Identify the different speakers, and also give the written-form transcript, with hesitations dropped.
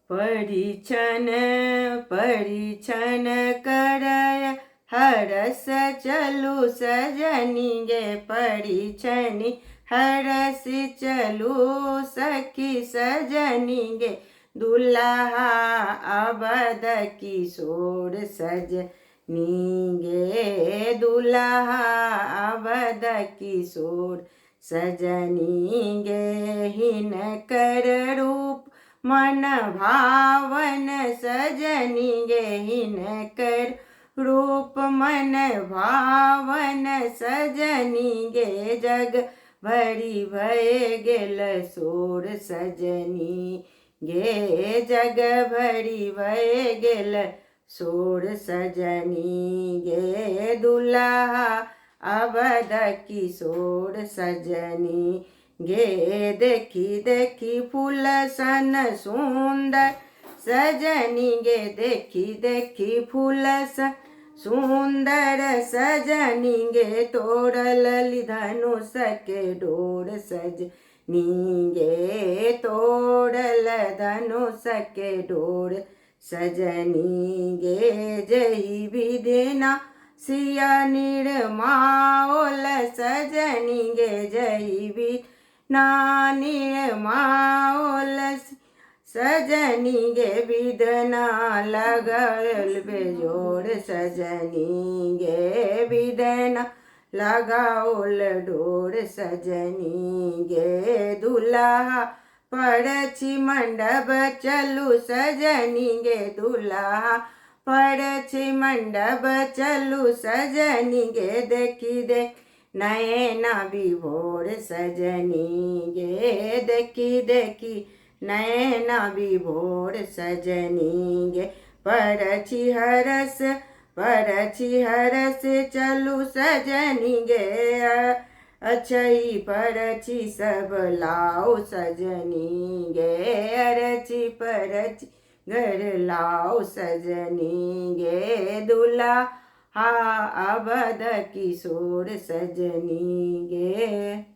Speaker 1: परिछन परिछन करय हरस चलु सजनी गे परिछनि हरस चलु सखी सजनी गे दुल्हा अवध किशोर सजनी गे दुल्हा अवध किशोर सजनी गे हिनकर रूप मन भावन सजनी गे हिनकर रूप मन भावन सजनी गे जग भरी भय गेल सोर सजनी गे जग भरी भय गेल सोर सजनी गे दुल्हा अवध किशोर सजनी गे देखी देखी फूल सन सुंदर सजनी गे देखी देखी फूल सन सुंदर सजनी गे तोड़ल धनुष के डोर सजनी गे तोड़ल धनुष के डोर सजनी गे जही विधिना सिया निर्माओल सजनी गे जही विधिना निर्माओल सजनी गे विधना लगल बेजोड़ सजनी गे विधना लगाओल डोर सजनी गे दुल्हा पड़छि मंडप चलु सजनी गे दुल्हा पड़छि मंडप चलु सजनी गे देखी दे नयना विभोर सजनी गे देखी देखी नयना विभोर सजनी गे परछि हरस चलु सजनी गे अछई परछि सब लाओ सजनी गे अरछि परछि घर लाओ सजनी गे दुल्हा अवध किशोर सजनी गे।